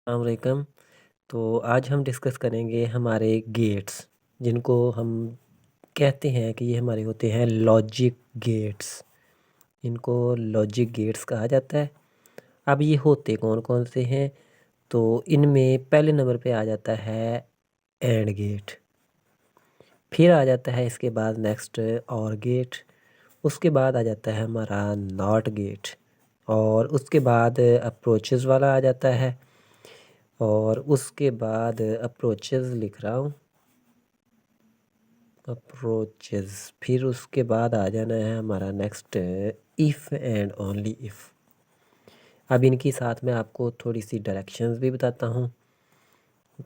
अस्सलामुअलैकुम। तो आज हम डिस्कस करेंगे हमारे गेट्स, जिनको हम कहते हैं कि ये हमारे होते हैं लॉजिक गेट्स। इनको लॉजिक गेट्स कहा जाता है। अब ये होते कौन-कौन से हैं? तो इनमें पहले नंबर पे आ जाता है एंड गेट, फिर आ जाता है इसके बाद नेक्स्ट और गेट, उसके बाद आ जाता है हमारा नॉट गेट और उसके बाद अप्रोचेज़ वाला आ जाता है और उसके बाद अप्रोचेज़ लिख रहा हूँ, अप्रोचेज़। फिर उसके बाद आ जाना है हमारा next if and only if. अब इनकी साथ में आपको थोड़ी सी डायरेक्शंस भी बताता हूँ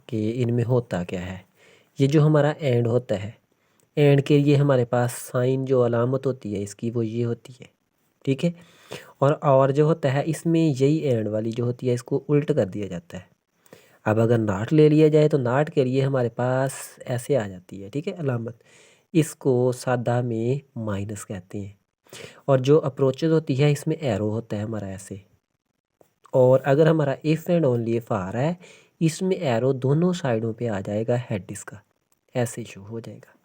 कि इनमें होता क्या है। ये जो हमारा एंड होता है, एंड के लिए हमारे पास साइन जो अलामत होती है इसकी वो ये होती है, ठीक है। और जो होता है इसमें यही एंड वाली जो होती है इसको उल्ट कर दिया जाता है। अब अगर नाट ले लिया जाए तो नाट के लिए हमारे पास ऐसे आ जाती है, ठीक है, अलामत। इसको सादा में माइनस कहते हैं। और जो अप्रोचेज़ होती है इसमें एरो होता है हमारा ऐसे। और अगर हमारा इफ़ एंड ओनली इफ़ आ रहा है, इसमें एरो दोनों साइडों पे आ जाएगा, हेड इसका ऐसे शो हो जाएगा।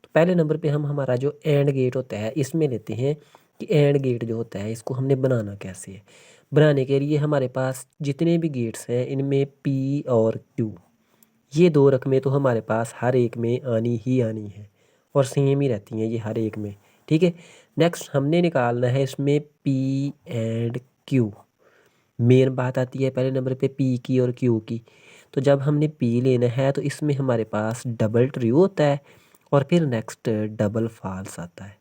तो पहले नंबर पे हम हमारा जो एंड गेट होता है इसमें लेते हैं कि एंड गेट जो होता है इसको हमने बनाना कैसे है। बनाने के लिए हमारे पास जितने भी गेट्स हैं इनमें पी और क्यू, ये दो रकमें तो हमारे पास हर एक में आनी ही आनी है और सेम ही रहती हैं ये हर एक में, ठीक है। नेक्स्ट हमने निकालना है इसमें पी एंड क्यू। मेन बात आती है पहले नंबर पे पी की और क्यू की। तो जब हमने पी लेना है तो इसमें हमारे पास डबल ट्रू होता है और फिर नेक्स्ट डबल फॉल्स आता है।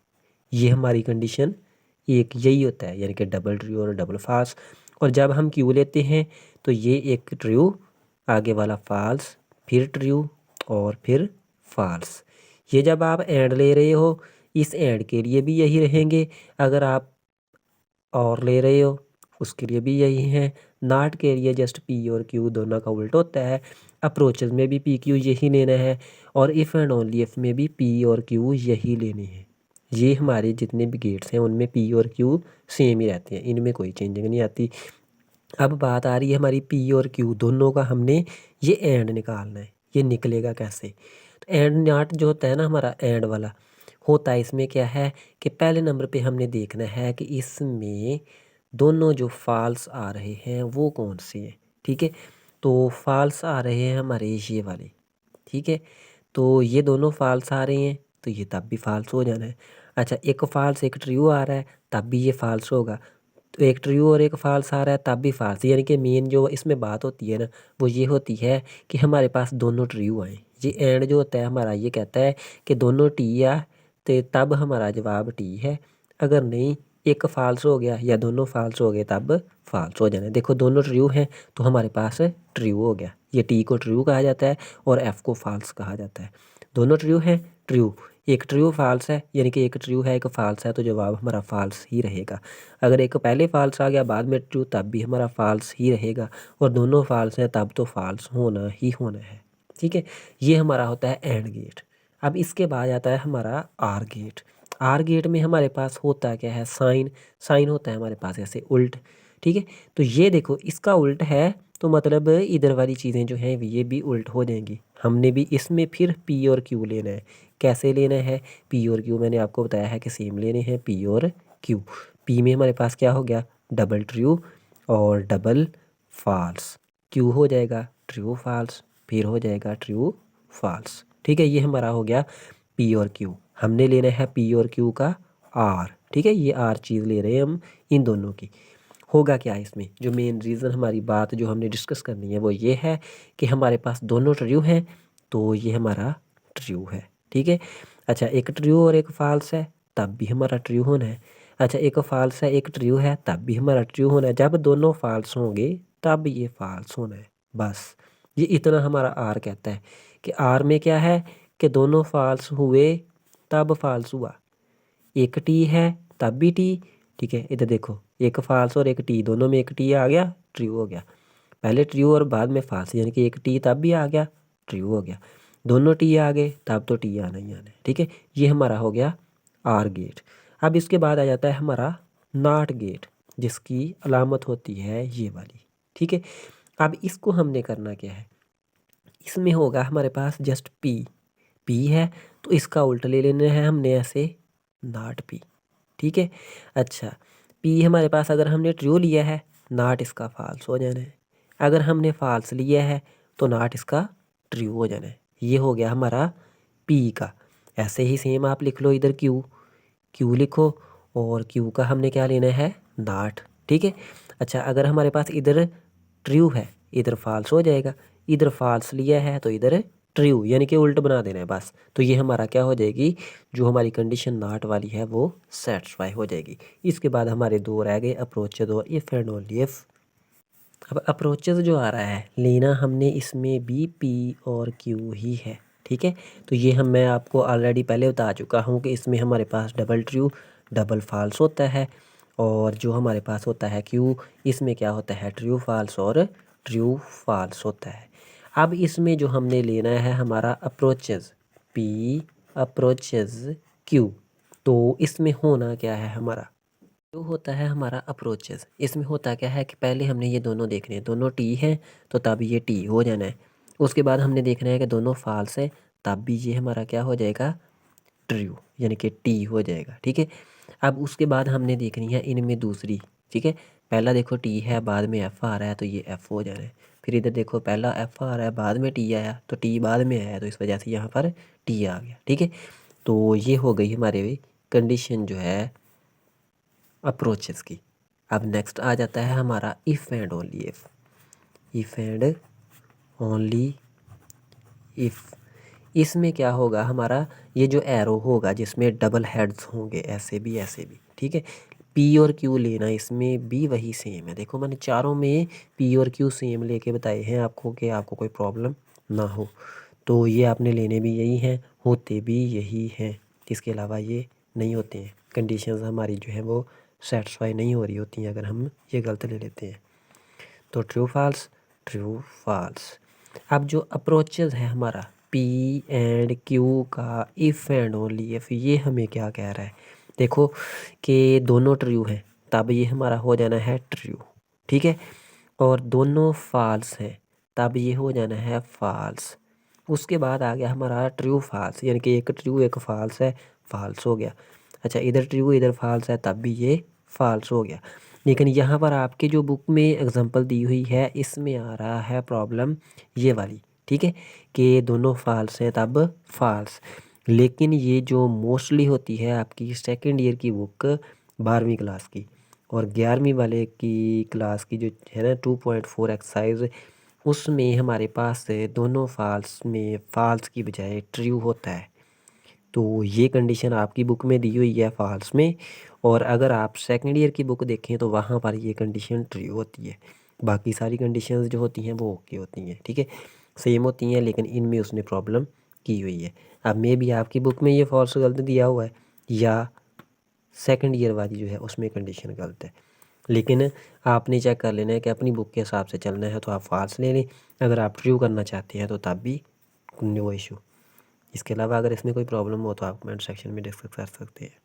ये हमारी कंडीशन एक यही होता है, यानी कि डबल ट्रू और डबल फॉल्स। और जब हम क्यू लेते हैं तो ये एक ट्रू, आगे वाला फॉल्स, फिर ट्रू और फिर फॉल्स। ये जब आप एंड ले रहे हो इस एंड के लिए भी यही रहेंगे, अगर आप और ले रहे हो उसके लिए भी यही है। नॉट के लिए जस्ट पी और क्यू दोनों का उल्टा होता है। अप्रोचेज़ में भी पी क्यू यही लेना है और इफ़ एंड ओनली इफ़ में भी पी और क्यू यही लेने हैं। ये हमारे जितने भी गेट्स हैं उनमें पी और क्यू सेम ही रहते हैं, इनमें कोई चेंजिंग नहीं आती। अब बात आ रही है हमारी पी और क्यू दोनों का, हमने ये एंड निकालना है। ये निकलेगा कैसे? तो एंड नॉट जो होता है ना हमारा एंड वाला, होता है इसमें क्या है कि पहले नंबर पे हमने देखना है कि इसमें दोनों जो फॉल्स आ रहे हैं वो कौन से हैं, ठीक है। तो फॉल्स आ रहे हैं हमारे ये वाले, ठीक है। तो ये दोनों फॉल्स आ रहे हैं तो ये तब भी फॉल्स हो जाना है। अच्छा, एक फॉल्स एक ट्रू आ रहा है तब भी ये फॉल्स होगा। तो एक ट्रू और एक फॉल्स आ रहा है तब भी फॉल्स, यानी कि मेन जो इसमें बात होती है ना वो ये होती है कि हमारे पास दोनों ट्रू आए। ये एंड जो होता है हमारा ये कहता है कि दोनों टी आ तो तब हमारा जवाब टी है। अगर नहीं, एक फॉल्स हो गया या दोनों फॉल्स हो गए तब फॉल्स हो जाना है। देखो दोनों ट्रू हैं तो हमारे पास ट्रू हो गया। ये टी को ट्रू कहा जाता है और एफ़ को फॉल्स कहा जाता है। दोनों ट्रू हैं, ट्रू, एक ट्रू फॉल्स है, यानी कि एक ट्रू है एक फॉल्स है तो जवाब हमारा फॉल्स ही रहेगा। अगर एक पहले फॉल्स आ गया बाद में ट्रू तब भी हमारा फॉल्स ही रहेगा और दोनों फॉल्स हैं तब तो फॉल्स होना ही होना है, ठीक है। ये हमारा होता है एंड गेट। अब इसके बाद आता है हमारा आर गेट। आर गेट में हमारे पास होता क्या है, साइन। साइन होता है हमारे पास ऐसे उल्ट, ठीक है। तो ये देखो इसका उल्ट है तो मतलब इधर वाली चीज़ें जो हैं ये भी उल्ट हो जाएंगी। हमने भी इसमें फिर पी और क्यू लेना है। कैसे लेना है? पी और क्यू मैंने आपको बताया है कि सेम लेने हैं, पी और क्यू। पी में हमारे पास क्या हो गया, डबल ट्रू और डबल फॉल्स। क्यू हो जाएगा ट्रू फॉल्स, फिर हो जाएगा ट्रू फॉल्स, ठीक है। ये हमारा हो गया पी और क्यू। हमने लेना है पी और क्यू का आर, ठीक है। ये आर चीज़ ले रहे हैं हम इन दोनों की। होगा क्या इसमें, जो मेन रीज़न हमारी बात जो हमने डिस्कस करनी है वो ये है कि हमारे पास दोनों ट्रू हैं तो ये हमारा ट्रू है, ठीक है। अच्छा, एक ट्रू और एक फॉल्स है तब भी हमारा ट्रू होना है। अच्छा, एक फॉल्स है एक ट्रू है तब भी हमारा ट्रू होना है। जब दोनों फॉल्स होंगे तब ये फॉल्स होना है, बस। ये इतना हमारा आर कहता है कि आर में क्या है कि दोनों फॉल्स हुए तब फॉल्स हुआ। एक टी है तब भी टी, ठीक है। इधर देखो एक फॉल्स और एक टी, दोनों में एक टी आ गया, ट्रू हो गया। पहले ट्रू और बाद में फॉल्स, यानी कि एक टी तब भी आ गया, ट्रू हो गया। दोनों टी आ गए तब तो टी आना ही आना है, ठीक है। ये हमारा हो गया आर गेट। अब इसके बाद आ जाता है हमारा नॉट गेट, जिसकी अलामत होती है ये वाली, ठीक है। अब इसको हमने करना क्या है, इसमें होगा हमारे पास जस्ट पी है तो इसका उल्टा ले लेना है हमने ऐसे नॉट पी। ठीक है, अच्छा पी हमारे पास अगर हमने ट्रू लिया है नॉट इसका फाल्स हो जाना है, अगर हमने फाल्स लिया है तो नॉट इसका ट्रू हो जाना है। ये हो गया हमारा पी का। ऐसे ही सेम आप लिख लो इधर क्यू लिखो और क्यू का हमने क्या लेना है नॉट। ठीक है, अच्छा अगर हमारे पास इधर ट्रू है इधर फाल्स हो जाएगा, इधर फाल्स लिया है तो इधर ट्रू, यानी कि उल्ट बना देना है बस। तो ये हमारा क्या हो जाएगी, जो हमारी कंडीशन नॉट वाली है वो सेटिस्फाई हो जाएगी। इसके बाद हमारे दो रह गए अप्रोचेज और इफ़ एंड ओनली इफ़। अब अप्रोचेज जो आ रहा है लेना हमने इसमें भी पी और क्यू ही है। ठीक है, तो ये मैं आपको ऑलरेडी पहले बता चुका हूँ कि इसमें हमारे पास डबल ट्रू डबल फाल्स होता है, और जो हमारे पास होता है क्यू इसमें क्या होता है ट्रू फाल्स और ट्रू फाल्स होता है। अब इसमें जो हमने लेना है हमारा अप्रोचेज पी अप्रोचेज क्यू, तो इसमें होना क्या है हमारा, जो होता है हमारा अप्रोचेस, इसमें होता क्या है कि पहले हमने ये दोनों देखने हैं, दोनों टी हैं तो तब ये टी हो जाना है। उसके बाद हमने देखना है कि दोनों फाल्स है तब भी ये हमारा क्या हो जाएगा ट्रू, यानी कि टी हो जाएगा। ठीक है, अब उसके बाद हमने देखनी है इनमें दूसरी। ठीक है, पहला देखो टी है बाद में एफ़ आ रहा है तो ये एफ़ हो जाना है। फिर इधर देखो पहला एफ़ आ रहा है बाद में टी आया तो टी बाद में आया तो इस वजह से यहाँ पर टी आ गया। ठीक है, तो ये हो गई हमारे कंडीशन जो है अप्रोचेस की। अब नेक्स्ट आ जाता है हमारा if and only if. If and only if, इसमें क्या होगा हमारा, ये जो एरो होगा जिसमें डबल हेड्स होंगे ऐसे भी ऐसे भी। ठीक है, पी और क्यू लेना इसमें भी वही सेम है। देखो मैंने चारों में पी और क्यू सेम लेके बताए हैं आपको कि आपको कोई प्रॉब्लम ना हो। तो ये आपने लेने भी यही हैं, होते भी यही हैं, इसके अलावा ये नहीं होते हैं। कंडीशंस हमारी जो है वो सेटिस्फाई नहीं हो रही होती हैं अगर हम ये गलत ले लेते हैं। तो ट्रू फाल्स। अब जो अप्रोचेज है हमारा पी एंड क्यू का इफ़ एंड ओनली इफ़, ये हमें क्या कह रहा है, देखो कि दोनों ट्रू हैं तब ये हमारा हो जाना है ट्रू। ठीक है, और दोनों फाल्स हैं तब ये हो जाना है फाल्स। उसके बाद आ गया हमारा ट्रू फाल्स, यानी कि एक ट्रू एक फाल्स है, फाल्स हो गया। अच्छा इधर ट्रू इधर फाल्स है तब भी ये फाल्स हो गया। लेकिन यहाँ पर आपके जो बुक में एग्जांपल दी हुई है इसमें आ रहा है प्रॉब्लम ये वाली। ठीक है, कि दोनों फाल्स हैं तब फाल्स। लेकिन ये जो मोस्टली होती है आपकी सेकेंड ईयर की बुक 12वीं क्लास की और 11वीं वाले की क्लास की जो है ना 2.4 एक्सरसाइज, उसमें हमारे पास दोनों फाल्स में फाल्स की बजाय ट्रू होता है। तो ये कंडीशन आपकी बुक में दी हुई है फाल्स में, और अगर आप सेकंड ईयर की बुक देखें तो वहाँ पर ये कंडीशन ट्रू होती है। बाकी सारी कंडीशंस जो होती हैं वो ओके होती हैं। ठीक है, सेम होती हैं लेकिन इनमें उसने प्रॉब्लम की हुई है। अब मे भी आपकी बुक में ये फॉल्स गलत दिया हुआ है या सेकंड ईयर वाली जो है उसमें कंडीशन गलत है, लेकिन आपने चेक कर लेना है कि अपनी बुक के हिसाब से चलना है तो आप फाल्स ले लें, अगर आप ट्रू करना चाहते हैं तो तब भी नो इशू। इसके अलावा अगर इसमें कोई प्रॉब्लम हो तो आप कमेंट सेक्शन में डिस्कस कर सकते हैं।